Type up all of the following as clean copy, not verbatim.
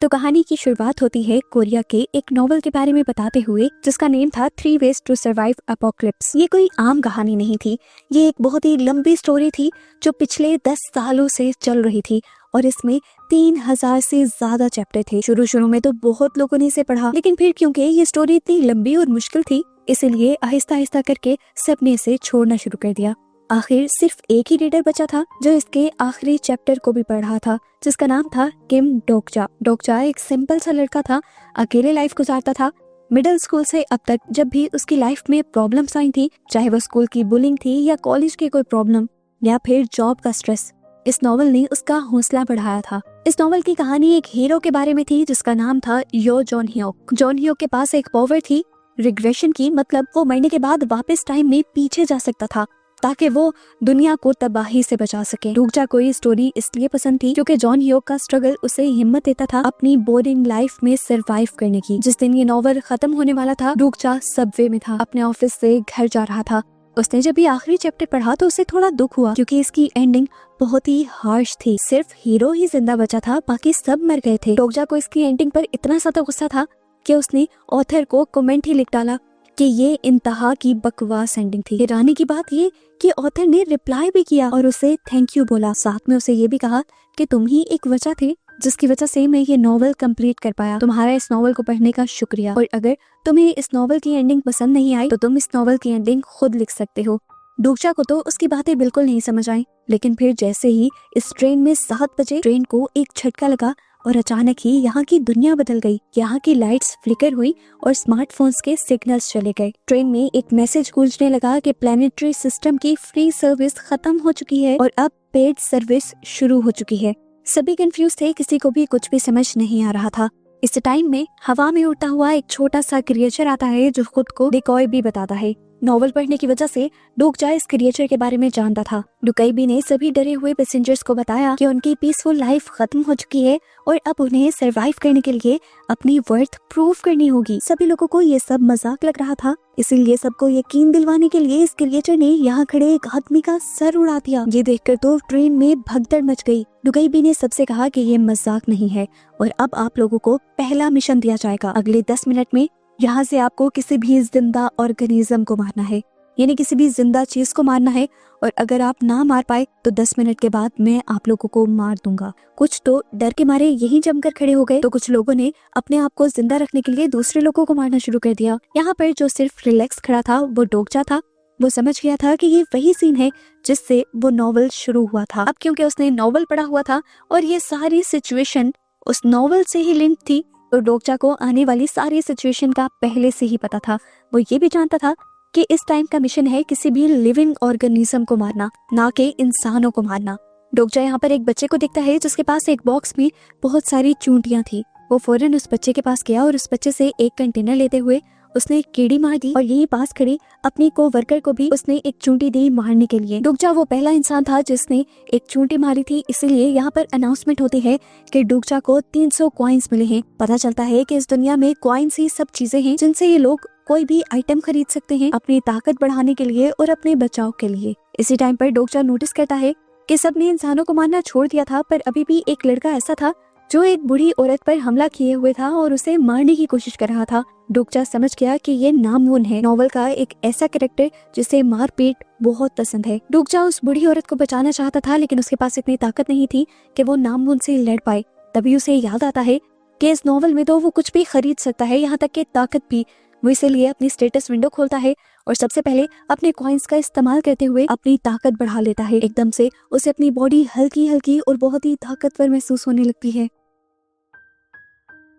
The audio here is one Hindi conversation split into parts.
तो कहानी की शुरुआत होती है कोरिया के एक नॉवल के बारे में बताते हुए, जिसका नेम था 3 Ways to Survive Apocalypse। ये कोई आम कहानी नहीं थी, ये एक बहुत ही लंबी स्टोरी थी जो पिछले 10 सालों से चल रही थी और इसमें 3000 से ज्यादा चैप्टर थे। शुरू में तो बहुत लोगों ने इसे पढ़ा, लेकिन फिर क्योंकि ये स्टोरी इतनी लंबी और मुश्किल थी, इसीलिए आहिस्ता आहिस्ता करके सबने इसे छोड़ना शुरू कर दिया। आखिर सिर्फ एक ही रीडर बचा था जो इसके आखिरी चैप्टर को भी पढ़ रहा था, जिसका नाम था किम डोकजा। डोकजा एक सिंपल सा लड़का था, अकेले लाइफ गुजारता था। मिडिल स्कूल से अब तक जब भी उसकी लाइफ में प्रॉब्लम्स आई थी, चाहे वो स्कूल की बुलिंग थी या कॉलेज की कोई प्रॉब्लम या फिर जॉब का स्ट्रेस, इस नॉवल ने उसका हौसला बढ़ाया था। इस नॉवल की कहानी एक हीरो के बारे में थी जिसका नाम था यो जॉन ह्योक। जॉन ह्योक के पास एक पावर थी रिग्रेशन की, मतलब वो मरने के बाद वापस टाइम में पीछे जा सकता था ताकि वो दुनिया को तबाही से बचा सके। डोकजा को ये स्टोरी इसलिए पसंद थी क्योंकि जॉन ह्योक का स्ट्रगल उसे हिम्मत देता था अपनी बोरिंग लाइफ में सरवाइव करने की। जिस दिन ये नॉवल खत्म होने वाला था, डोकजा सबवे में था, अपने ऑफिस से घर जा रहा था। उसने जब ये आखिरी चैप्टर पढ़ा तो उसे थोड़ा दुख हुआ क्योंकि इसकी एंडिंग बहुत ही हार्श थी। सिर्फ हीरो ही जिंदा बचा था, बाकी सब मर गए थे। डोकजा को इसकी एंडिंग पर इतना ज्यादा गुस्सा था कि उसने ऑथर को कमेंट ही लिख डाला कि ये इंतहा की बकवास एंडिंग थी। हैरानी की बात ये कि ऑथर ने रिप्लाई भी किया और उसे थैंक यू बोला। साथ में उसे ये भी कहा कि तुम ही एक वजह थे जिसकी वजह से मैं ये नॉवल कंप्लीट कर पाया। तुम्हारा इस नॉवल को पढ़ने का शुक्रिया, और अगर तुम्हें इस नॉवल की एंडिंग पसंद नहीं आई तो तुम इस नॉवल की एंडिंग खुद लिख सकते हो। डोकजा को तो उसकी बातें बिल्कुल नहीं समझ आई, लेकिन फिर जैसे ही इस ट्रेन में 7 बजे ट्रेन को एक झटका लगा और अचानक ही यहाँ की दुनिया बदल गई। यहाँ की लाइट्स फ्लिकर हुई और स्मार्टफोन्स के सिग्नल्स चले गए। ट्रेन में एक मैसेज गूंजने लगा कि प्लेनेटरी सिस्टम की फ्री सर्विस खत्म हो चुकी है और अब पेड सर्विस शुरू हो चुकी है। सभी कंफ्यूज थे, किसी को भी कुछ भी समझ नहीं आ रहा था। इस टाइम में हवा में उड़ता हुआ एक छोटा सा क्रिएचर आता है जो खुद को डिकॉय भी बताता है। नॉवल पढ़ने की वजह से डोकजा इस क्रिएचर के बारे में जानता था। डुकाईबी ने सभी डरे हुए पैसेंजर्स को बताया कि उनकी पीसफुल लाइफ खत्म हो चुकी है और अब उन्हें सरवाइव करने के लिए अपनी वर्थ प्रूव करनी होगी। सभी लोगों को ये सब मजाक लग रहा था, इसीलिए सबको यकीन दिलवाने के लिए इस क्रिएचर ने यहाँ खड़े एक आदमी का सर उड़ा दिया। ये देखकर तो ट्रेन में भगदड़ मच गई। डुकाईबी ने सबसे कहा कि ये मजाक नहीं है और अब आप लोगों को पहला मिशन दिया जाएगा। अगले 10 मिनट में यहाँ से आपको किसी भी जिंदा ऑर्गेनिज्म को मारना है, यानी किसी भी जिंदा चीज को मारना है, और अगर आप ना मार पाए तो 10 मिनट के बाद मैं आप लोगों को मार दूंगा। कुछ तो डर के मारे यहीं जमकर खड़े हो गए, तो कुछ लोगों ने अपने आप को जिंदा रखने के लिए दूसरे लोगों को मारना शुरू कर दिया। यहाँ पर जो सिर्फ रिलैक्स खड़ा था वो डोकजा था। वो समझ गया था कि ये वही सीन है जिससे वो नॉवल शुरू हुआ था। अब क्योंकि उसने नॉवल पढ़ा हुआ था और ये सारी सिचुएशन उस नॉवल से ही लिंक थी, तो डोकजा को आने वाली सारी सिचुएशन का पहले से ही पता था। वो ये भी जानता था कि इस टाइम का मिशन है किसी भी लिविंग ऑर्गेनिज्म को मारना, ना कि इंसानों को मारना। डोकजा यहाँ पर एक बच्चे को देखता है जिसके पास एक बॉक्स में बहुत सारी चूंटियां थी। वो फौरन उस बच्चे के पास गया और उस बच्चे से एक कंटेनर लेते हुए उसने एक कीड़ी मार दी और यही पास खड़ी अपनी को वर्कर को भी उसने एक चूंटी दी मारने के लिए। डोकजा वो पहला इंसान था जिसने एक चूंटी मारी थी, इसीलिए यहाँ पर अनाउंसमेंट होती है कि डोकजा को 300 कॉइन्स मिले हैं। पता चलता है कि इस दुनिया में कॉइन्स ही सब चीजें हैं जिनसे ये लोग कोई भी आइटम खरीद सकते हैं अपनी ताकत बढ़ाने के लिए और अपने बचाव के लिए। इसी टाइम पर डोकजा नोटिस करता है कि सबने इंसानों को मारना छोड़ दिया था, पर अभी भी एक लड़का ऐसा था जो एक बूढ़ी औरत पर हमला किए हुए था और उसे मारने की कोशिश कर रहा था। डोकजा समझ गया कि ये नामवून है, नॉवल का एक ऐसा कैरेक्टर जिसे मारपीट बहुत पसंद है। डोकजा उस बूढ़ी औरत को बचाना चाहता था, लेकिन उसके पास इतनी ताकत नहीं थी कि वो नामवून से लड़ पाए। तभी उसे याद आता है कि इस नॉवल में तो वो कुछ भी खरीद सकता है, यहाँ तक कि ताकत भी। वो इसीलिए अपनी स्टेटस विंडो खोलता है और सबसे पहले अपने कॉइन्स का इस्तेमाल करते हुए अपनी ताकत बढ़ा लेता है। एकदम से उसे अपनी बॉडी हल्की हल्की और बहुत ही ताकतवर महसूस होने लगती है।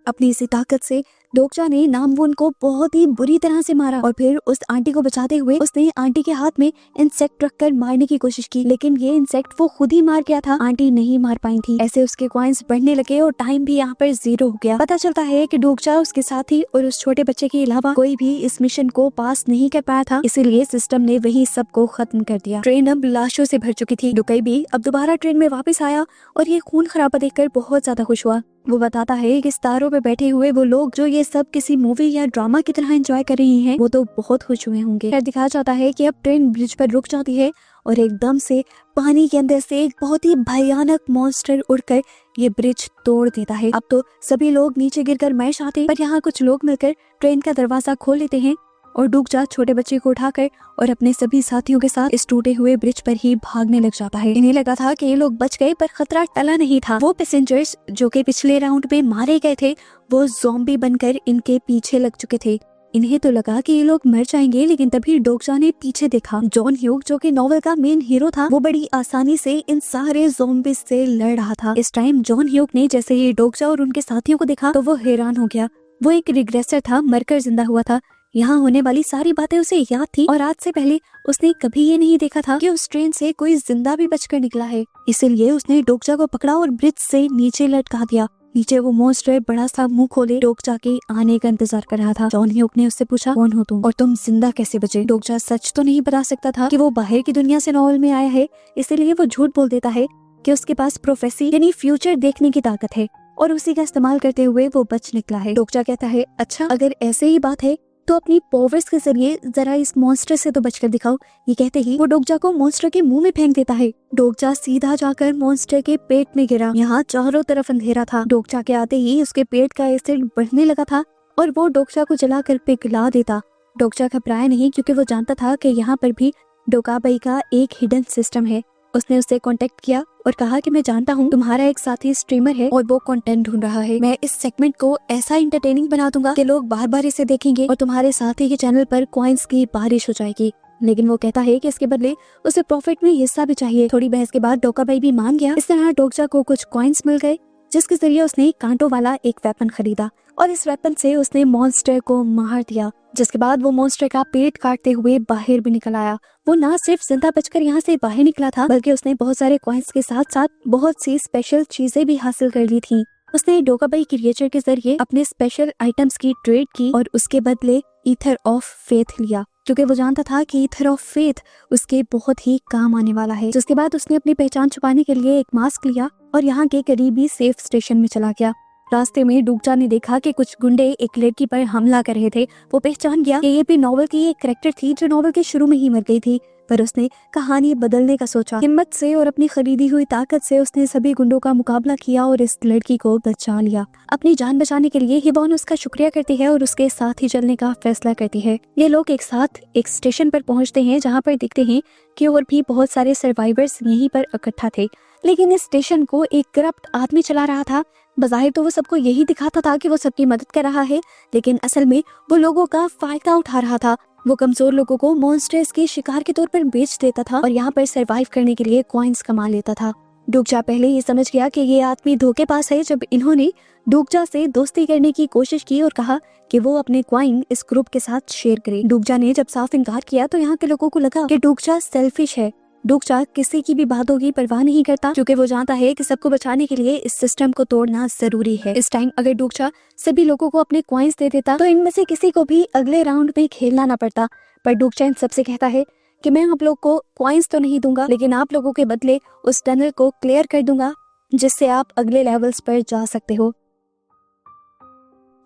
अपनी इसी ताकत से डोकजा ने नामवून को बहुत ही बुरी तरह से मारा और फिर उस आंटी को बचाते हुए उसने आंटी के हाथ में इंसेक्ट रखकर मारने की कोशिश की, लेकिन ये इंसेक्ट वो खुद ही मार गया था, आंटी नहीं मार पाई थी। ऐसे उसके कॉइन्स बढ़ने लगे और टाइम भी यहाँ पर 0 हो गया। पता चलता है कि डोकजा, उसके साथी और उस छोटे बच्चे के अलावा कोई भी इस मिशन को पास नहीं कर पाया था, इसीलिए सिस्टम ने वही सबको खत्म कर दिया। ट्रेन अब लाशों से भर चुकी थी। डुकाईबी अब दोबारा ट्रेन में वापस आया और ये खून खराबा देखकर बहुत ज्यादा खुश हुआ। वो बताता है कि इस तारों पे बैठे हुए वो लोग जो ये सब किसी मूवी या ड्रामा की तरह एंजॉय कर रही हैं, वो तो बहुत खुश हुए होंगे। फिर दिखाया जाता है कि अब ट्रेन ब्रिज पर रुक जाती है और एकदम से पानी के अंदर से एक बहुत ही भयानक मॉन्स्टर उड़कर ये ब्रिज तोड़ देता है। अब तो सभी लोग नीचे गिरकर मर जाते हैं, पर यहाँ कुछ लोग मिलकर ट्रेन का दरवाजा खोल लेते हैं और डूबजा छोटे बच्चे को उठाकर और अपने सभी साथियों के साथ इस टूटे हुए ब्रिज पर ही भागने लग जाता है। इन्हें लगा था कि ये लोग बच गए, पर खतरा टला नहीं था। वो पैसेंजर्स जो कि पिछले राउंड में मारे गए थे, वो ज़ॉम्बी बनकर इनके पीछे लग चुके थे। इन्हें तो लगा कि ये लोग मर जाएंगे, लेकिन तभी डोगजा ने पीछे देखा। जॉन ह्यूग जो कि नॉवल का मेन हीरो था, वो बड़ी आसानी से इन सारे ज़ॉम्बीज से लड़ रहा था। इस टाइम जॉन ह्यूग ने जैसे ही डोगजा और उनके साथियों को देखा तो वो हैरान हो गया। वो एक रिग्रेसर था, मरकर जिंदा हुआ था। यहाँ होने वाली सारी बातें उसे याद थी और आज से पहले उसने कभी ये नहीं देखा था कि उस ट्रेन से कोई जिंदा भी बचकर निकला है। इसीलिए उसने डोगजा को पकड़ा और ब्रिज से नीचे लटका दिया। नीचे वो मॉन्स्टर बड़ा सा मुंह खोले डोगजा के आने का इंतजार कर रहा था। जॉन ह्यूग ने उससे पूछा, कौन हो तुम और तुम जिंदा कैसे बचे? डोगजा सच तो नहीं बता सकता था कि वो बाहर की दुनिया से नॉवल में आया है, इसीलिए वो झूठ बोल देता है कि उसके पास प्रोफेसी यानी फ्यूचर देखने की ताकत है और उसी का इस्तेमाल करते हुए वो बच निकला है। डोगजा कहता है, अच्छा अगर ऐसे ही बात है तो अपनी पावर्स के जरिए जरा इस मॉन्स्टर से तो बचकर दिखाओ। ये कहते ही वो डोगजा को मॉन्स्टर के मुंह में फेंक देता है। डोगजा सीधा जाकर मॉन्स्टर के पेट में गिरा। यहाँ चारों तरफ अंधेरा था। डोगजा के आते ही उसके पेट का एसिड बढ़ने लगा था और वो डोगजा को जलाकर पिघला देता। डोगजा घबराया नहीं, क्योंकि वो जानता था कि यहाँ पर भी डोकाबाई का एक हिडन सिस्टम है। उसने उससे कांटेक्ट किया और कहा कि मैं जानता हूँ तुम्हारा एक साथी स्ट्रीमर है और वो कंटेंट ढूंढ रहा है। मैं इस सेगमेंट को ऐसा इंटरटेनिंग बना दूंगा कि लोग बार बार इसे देखेंगे और तुम्हारे साथी के चैनल पर कॉइन्स की बारिश हो जाएगी। लेकिन वो कहता है कि इसके बदले उसे प्रॉफिट में हिस्सा भी चाहिए। थोड़ी बहस के बाद डोकाबाई भी मान गया। इस तरह डोगजा को कुछ कॉइन्स मिल गए, जिसके जरिए उसने कांटों वाला एक वेपन खरीदा और इस वेपन से उसने मॉन्स्टर को मार दिया। जिसके बाद वो मॉन्स्टर का पेट काटते हुए बाहर भी निकल आया। वो ना सिर्फ जिंदा बचकर यहाँ से बाहर निकला था, बल्कि उसने बहुत सारे कॉइन्स के साथ साथ बहुत सी स्पेशल चीजें भी हासिल कर ली थी। उसने डोकाबाई क्रिएचर के जरिए अपने स्पेशल आइटम्स की ट्रेड की और उसके बदले ईथर ऑफ फेथ लिया, क्योंकि वो जानता था कि ईथर ऑफ फेथ उसके बहुत ही काम आने वाला है। जिसके बाद उसने अपनी पहचान छुपाने के लिए एक मास्क लिया और यहाँ के करीबी सेफ स्टेशन में चला गया। रास्ते में डोगजा ने देखा कि कुछ गुंडे एक लड़की पर हमला कर रहे थे। वो पहचान गया कि ये भी नॉवल की एक कैरेक्टर थी जो नॉवल के शुरू में ही मर गई थी, पर उसने कहानी बदलने का सोचा। हिम्मत से और अपनी खरीदी हुई ताकत से उसने सभी गुंडों का मुकाबला किया और इस लड़की को बचा लिया। अपनी जान बचाने के लिए हिबॉन उसका शुक्रिया करती है और उसके साथ ही चलने का फैसला करती है। ये लोग एक साथ एक स्टेशन पर पहुंचते हैं, जहां पर दिखते हैं कि और भी बहुत सारे सर्वाइवर्स यहीं पर इकट्ठा थे। लेकिन इस स्टेशन को एक करप्ट आदमी चला रहा था। बज़ाहिर तो वो सबको यही दिखाता था कि वो सबकी मदद कर रहा है, लेकिन असल में वो लोगों का फायदा उठा रहा था। वो कमजोर लोगों को मॉन्स्टर्स के शिकार के तौर पर बेच देता था और यहाँ पर सरवाइव करने के लिए कॉइन्स कमा लेता था। डोगजा पहले ये समझ गया कि ये आदमी धोखेबाज है, जब इन्होंने डोगजा से दोस्ती करने की कोशिश की और कहा कि वो अपने कॉइन इस ग्रुप के साथ शेयर करे। डोगजा ने जब साफ इनकार किया तो यहाँ के लोगों को लगा कि डोगजा सेल्फिश है। डोगजा किसी की भी बातों की परवाह नहीं करता, क्योंकि वो जानता है कि सबको बचाने के लिए इस सिस्टम को तोड़ना जरूरी है। इस टाइम अगर डोगजा सभी लोगों को अपने कॉइन्स दे देता तो इनमें से किसी को भी अगले राउंड में खेलना न पड़ता। पर डोगजा इन सबसे कहता है कि मैं आप लोग को कॉइन्स तो नहीं दूंगा, लेकिन आप लोगों के बदले उस टनल को क्लियर कर दूंगा, जिससे आप अगले लेवल्स पर जा सकते हो।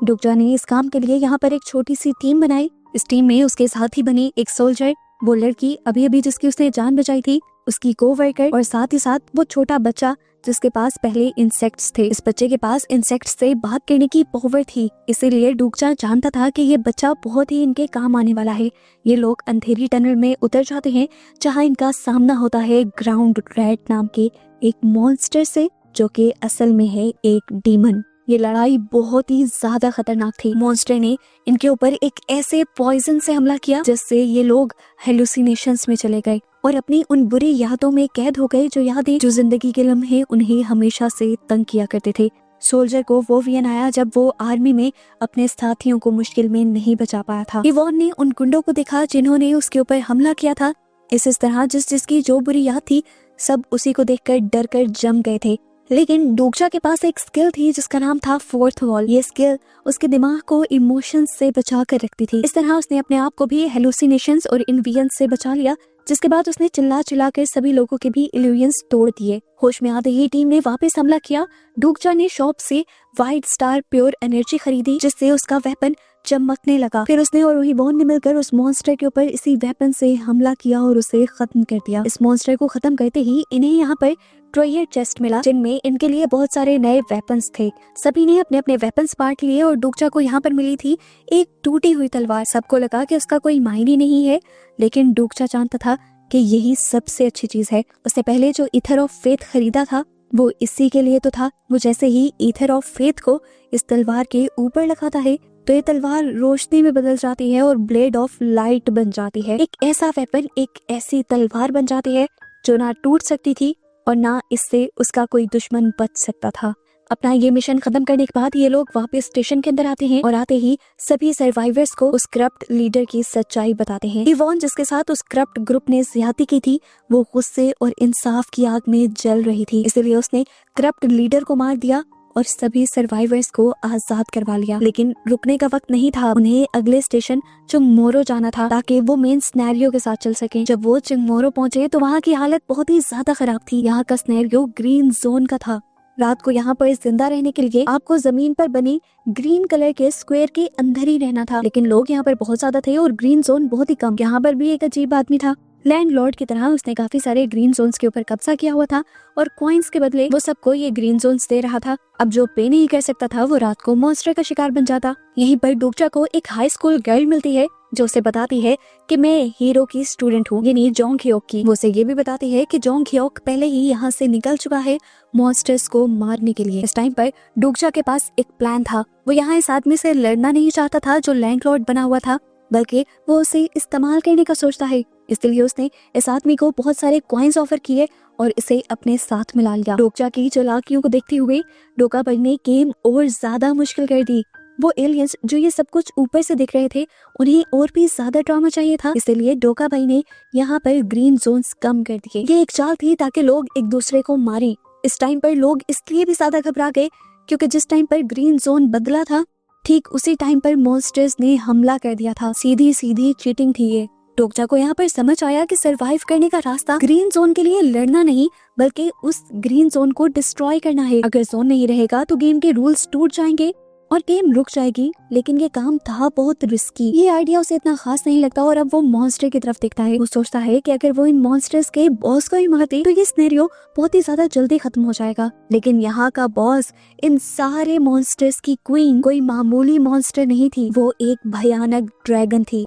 डोगजा ने इस काम के लिए यहाँ पर एक छोटी सी टीम बनाई। इस टीम में उसके साथ ही बनी एक सोल्जर, वो लड़की अभी अभी जिसकी उसने जान बचाई थी, उसकी कोवर्कर और साथ ही साथ वो छोटा बच्चा जिसके पास पहले इंसेक्ट्स थे। इस बच्चे के पास इंसेक्ट्स से बात करने की पावर थी, इसीलिए डोगजा जानता था कि ये बच्चा बहुत ही इनके काम आने वाला है। ये लोग अंधेरी टनल में उतर जाते हैं, जहाँ इनका सामना होता है ग्राउंड रैट नाम के एक मॉन्स्टर से, जो कि असल में है एक डीमन। ये लड़ाई बहुत ही ज्यादा खतरनाक थी। मॉन्स्टर ने इनके ऊपर एक ऐसे पॉइजन से हमला किया जिससे ये लोग हेलुसिनेशंस में चले गए और अपनी उन बुरी यादों में कैद हो गए, जो यादें जो जिंदगी के लम्हे उन्हें हमेशा से तंग किया करते थे। सोल्जर को वो वियन आया जब वो आर्मी में अपने साथियों को मुश्किल में नहीं बचा पाया था। इवॉन ने उन गुंडों को देखा जिन्होंने उसके ऊपर हमला किया था। इस तरह जिसकी जो बुरी याद थी, सब उसी को देखकर डर कर जम गए थे। लेकिन डोगजा के पास एक स्किल थी जिसका नाम था फोर्थ वॉल। ये स्किल उसके दिमाग को इमोशंस से बचा कर रखती थी। इस तरह उसने अपने आप को भी हेलुसिनेशंस और इन वियंस से बचा लिया, जिसके बाद उसने चिल्ला चिल्ला कर सभी लोगों के भी इल्यूजन्स तोड़ दिए। होश में आते ही टीम ने वापस हमला किया। डोकजा ने शॉप से व्हाइट स्टार प्योर एनर्जी खरीदी, जिससे उसका वेपन चमकने लगा। फिर उसने और रोहीबोन ने मिलकर उस मॉन्स्टर के ऊपर इसी वेपन से हमला किया और उसे खत्म कर दिया। इस मॉन्स्टर को खत्म करते ही इन्हें यहाँ पर ट्रेजर चेस्ट मिला, जिनमें इनके लिए बहुत सारे नए वेपन्स थे। सभी ने अपने अपने वेपन्स बांट लिए और डोकजा को यहाँ पर मिली थी एक टूटी हुई तलवार। सबको लगा कि उसका कोई मायने नहीं है, लेकिन डोकजा जानता था कि यही सबसे अच्छी चीज है। उसने पहले जो ईथर ऑफ फेथ खरीदा था वो इसी के लिए तो था। वो जैसे ही ईथर ऑफ फेथ को इस तलवार के ऊपर लगाता है तो ये तलवार रोशनी में बदल जाती है और ब्लेड ऑफ लाइट बन जाती है। एक ऐसा वेपन, एक ऐसी तलवार बन जाती है जो ना टूट सकती थी और ना इससे उसका कोई दुश्मन बच सकता था। अपना ये मिशन खत्म करने के बाद ये लोग वापस स्टेशन के अंदर आते हैं और आते ही सभी सर्वाइवर्स को उस करप्ट लीडर की सच्चाई बताते हैं। इवॉन, जिसके साथ उस करप्ट ग्रुप ने ज्यादती की थी, वो गुस्से और इंसाफ की आग में जल रही थी। इसलिए उसने करप्ट लीडर को मार दिया और सभी सर्वाइवर्स को आजाद करवा लिया। लेकिन रुकने का वक्त नहीं था। उन्हें अगले स्टेशन चिंगमोरो जाना था ताकि वो मेन सिनेरियो के साथ चल सकें। जब वो चिंगमोरो पहुंचे तो वहाँ की हालत बहुत ही ज्यादा खराब थी। यहाँ का सिनेरियो ग्रीन जोन का था। रात को यहाँ पर जिंदा रहने के लिए आपको जमीन पर बनी ग्रीन कलर के स्क्वायर के अंदर ही रहना था, लेकिन लोग यहाँ पर बहुत ज्यादा थे और ग्रीन जोन बहुत ही कम। यहाँ पर भी एक अजीब आदमी था, लैंडलॉर्ड की तरह। उसने काफी सारे ग्रीन जोन्स के ऊपर कब्जा किया हुआ था और कॉइन्स के बदले वो सबको ये ग्रीन जोन्स दे रहा था। अब जो पे नहीं कर सकता था वो रात को मॉन्स्टर का शिकार बन जाता। यहीं पर डोकजा को एक हाई स्कूल गर्ल मिलती है जो उसे बताती है कि मैं हीरो की स्टूडेंट हूँ, यानी जोंग ह्योक की। वो उसे ये भी बताती है कि जोंग ह्योक पहले ही यहाँ से निकल चुका है मॉन्स्टर्स को मारने के लिए। इस टाइम पर डोकजा के पास एक प्लान था। वो यहाँ इस आदमी से लड़ना नहीं चाहता था जो लैंडलॉर्ड बना हुआ था, बल्कि वो उसे इस्तेमाल करने का सोचता है। इसलिए उसने इस आदमी को बहुत सारे कॉइन्स ऑफर किए और इसे अपने साथ मिला लिया। डोकजा की चालाकियों को देखते हुए डोका भाई ने गेम और ज्यादा मुश्किल कर दी। वो एलियंस जो ये सब कुछ ऊपर से दिख रहे थे, उन्हें और भी ज्यादा ड्रामा चाहिए था। इसलिए डोका भाई ने यहाँ पर ग्रीन जोन्स कम कर दिए। ये एक चाल थी ताकि लोग एक दूसरे को मारें। इस टाइम पर लोग इसलिए भी ज्यादा घबरा गए क्योंकि जिस टाइम पर ग्रीन जोन बदला था, ठीक उसी टाइम पर मॉन्स्टर्स ने हमला कर दिया था। सीधी सीधी चीटिंग थी ये। डोकजा को यहाँ पर समझ आया कि सरवाइव करने का रास्ता ग्रीन जोन के लिए लड़ना नहीं, बल्कि उस ग्रीन जोन को डिस्ट्रॉय करना है। अगर जोन नहीं रहेगा तो गेम के रूल्स टूट जाएंगे और गेम रुक जाएगी। लेकिन ये काम था बहुत रिस्की। ये आइडिया उसे इतना खास नहीं लगता और अब वो मॉन्स्टर की तरफ देखता है। वो सोचता है कि अगर वो इन मॉन्स्टर्स के बॉस को ही मार दे तो ये सिनेरियो बहुत ही ज्यादा जल्दी खत्म हो जाएगा। लेकिन यहाँ का बॉस, इन सारे मॉन्स्टर्स की क्वीन, कोई मामूली मॉन्स्टर नहीं थी, वो एक भयानक ड्रैगन थी।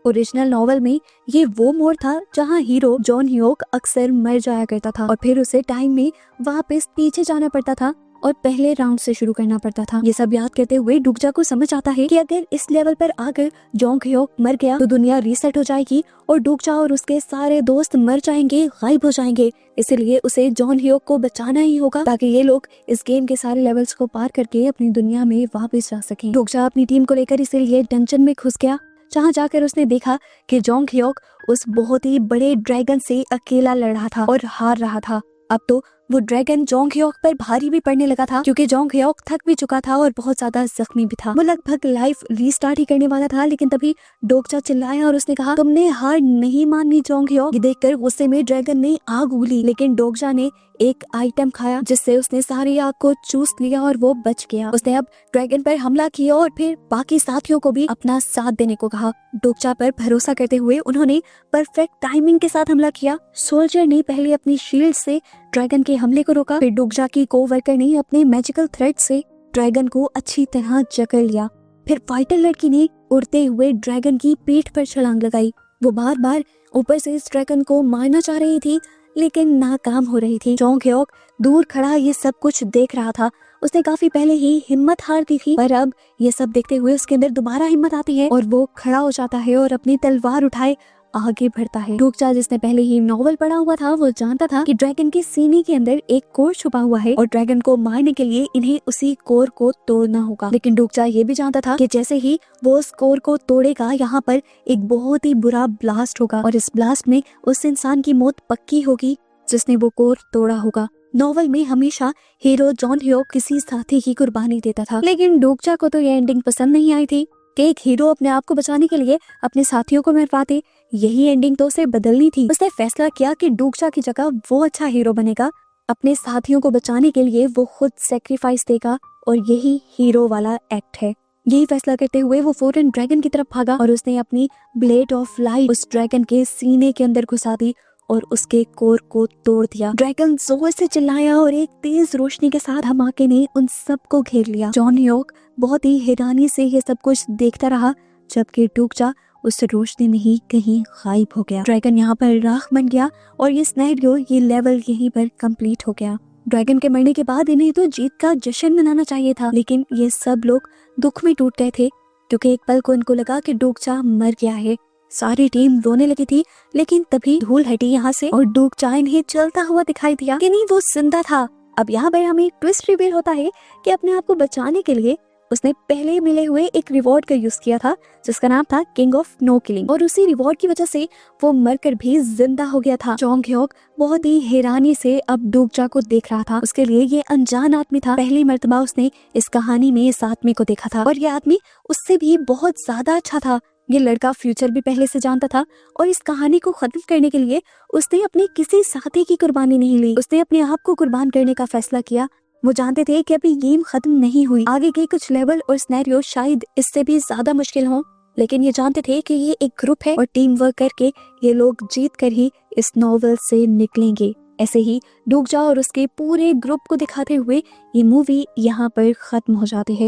ओरिजिनल नॉवल में ये वो मोड़ था जहाँ हीरो जॉन ह्योक अक्सर मर जाया करता था और फिर उसे टाइम में वापस पीछे जाना पड़ता था और पहले राउंड से शुरू करना पड़ता था। ये सब याद करते हुए डोकजा को समझ आता है कि अगर इस लेवल पर आकर जोंग ह्योक मर गया तो दुनिया रीसेट हो जाएगी और डोकजा और उसके सारे दोस्त मर जाएंगे, गायब हो जाएंगे। इसलिए उसे जॉन ह्योक को बचाना ही होगा ताकि ये लोग इस गेम के सारे लेवल्स को पार करके अपनी दुनिया में वापस जा सकें। डोकजा अपनी टीम को लेकर इसीलिए डंजन में घुस गया, जहाँ जाकर उसने देखा कि जोंग ह्योक उस बहुत ही बड़े ड्रैगन से अकेला लड़ रहा था और हार रहा था। अब तो वो ड्रैगन जोंग ह्योक पर भारी भी पड़ने लगा था क्योंकि जोंग ह्योक थक भी चुका था और बहुत ज्यादा जख्मी भी था। वो लगभग लाइफ रीस्टार्ट ही करने वाला था, लेकिन तभी डोकजा चिल्लाया और उसने कहा, तुमने हार नहीं माननी जोंग ह्योक। ये देखकर गुस्से में ड्रैगन ने आग उगली, लेकिन डोकजा ने एक आइटम खाया जिससे उसने सारी आग को चूस लिया और वो बच गया। उसने अब ड्रैगन पर हमला किया और फिर बाकी साथियों को भी अपना साथ देने को कहा। डोकजा पर भरोसा करते हुए उन्होंने परफेक्ट टाइमिंग के साथ हमला किया। सोल्जर ने पहले अपनी शील्ड से ड्रैगन के हमले को रोका, फिर डोकजा की कोवर्कर ने अपने मैजिकल थ्रेड से ड्रैगन को अच्छी तरह जकड़ लिया। फिर फाइटर लड़की ने उड़ते हुए ड्रैगन की पीठ पर छलांग लगाई। वो बार बार ऊपर से इस ड्रैगन को मारना चाह रही थी, लेकिन नाकाम हो रही थी। जोंग ह्योक दूर खड़ा ये सब कुछ देख रहा था। उसने काफी पहले ही हिम्मत हार दी थी, पर अब ये सब देखते हुए उसके अंदर दोबारा हिम्मत आती है और वो खड़ा हो जाता है और अपनी तलवार उठाए आगे बढ़ता है। डोकजा, जिसने पहले ही नॉवल पढ़ा हुआ था, वो जानता था कि ड्रैगन की सीने के अंदर एक कोर छुपा हुआ है और ड्रैगन को मारने के लिए इन्हें उसी कोर को तोड़ना होगा। लेकिन डोकजा ये भी जानता था कि जैसे ही वो उस कोर को तोड़ेगा, यहाँ पर एक बहुत ही बुरा ब्लास्ट होगा और इस ब्लास्ट में उस इंसान की मौत पक्की होगी जिसने वो कोर तोड़ा होगा। नॉवल में हमेशा हीरो जॉन ह्योक किसी साथी की कुर्बानी देता था, लेकिन डोकजा को तो ये एंडिंग पसंद नहीं आई थी कि एक हीरो अपने आप को बचाने के लिए अपने साथियों को मरवा दे। यही एंडिंग तो उसे बदलनी थी। उसने फैसला किया कि डूक्चा की जगह वो अच्छा हीरो बनेगा। अपने साथियों को बचाने के लिए वो खुद सेक्रीफाइस देगा और यही हीरो वाला एक्ट है। यही फैसला करते हुए वो फौरन ड्रैगन की तरफ भागा और उसने अपनी ब्लेड ऑफ लाइट उस ड्रैगन के सीने के अंदर घुसा दी और उसके कोर को तोड़ दिया। ड्रैगन जोर से चिल्लाया और एक तेज रोशनी के साथ धमाके ने उन सबको घेर लिया। जॉन ह्योक बहुत ही हैरानी से ये सब कुछ देखता रहा, जबकि डूक्चा उस रोशनी में ही कहीं गायब हो गया। ड्रैगन यहाँ पर राख बन गया और ये सिनेरियो, ये लेवल यहीं पर कंप्लीट हो गया। ड्रैगन के मरने के बाद इन्हें तो जीत का जश्न मनाना चाहिए था, लेकिन ये सब लोग दुख में टूट गए थे क्योंकि एक पल को इनको लगा कि डूक्चा मर गया है। सारी टीम रोने लगी थी, लेकिन तभी धूल हटी यहाँ से और डूक्चा इन्हें चलता हुआ दिखाई दिया कि नहीं, वो जिंदा था। अब यहाँ पर हमें ट्विस्ट रिवील होता है कि अपने आप को बचाने के लिए उसने पहले मिले हुए एक रिवॉर्ड का यूज किया था जिसका नाम था किंग ऑफ नो किलिंग, और उसी रिवॉर्ड की वजह से वो मरकर भी जिंदा हो गया था। जॉन्ग ह्योक बहुत ही हैरानी से अब डूक्चा को देख रहा था। उसके लिए ये अनजान आदमी था। पहली मर्तबा उसने इस कहानी में इस आदमी को देखा था और ये आदमी उससे भी बहुत ज्यादा अच्छा था। ये लड़का फ्यूचर भी पहले से जानता था और इस कहानी को खत्म करने के लिए उसने अपने किसी साथी की कुर्बानी नहीं ली। उसने अपने आप को कुर्बान करने का फैसला किया। वो जानते थे कि अभी गेम खत्म नहीं हुई, आगे के कुछ लेवल और सिनेरियो शायद इससे भी ज्यादा मुश्किल हों, लेकिन ये जानते थे कि ये एक ग्रुप है और टीम वर्क करके ये लोग जीत कर ही इस नॉवेल से निकलेंगे। ऐसे ही डूक्चा और उसके पूरे ग्रुप को दिखाते हुए ये मूवी यहाँ पर खत्म हो जाती है।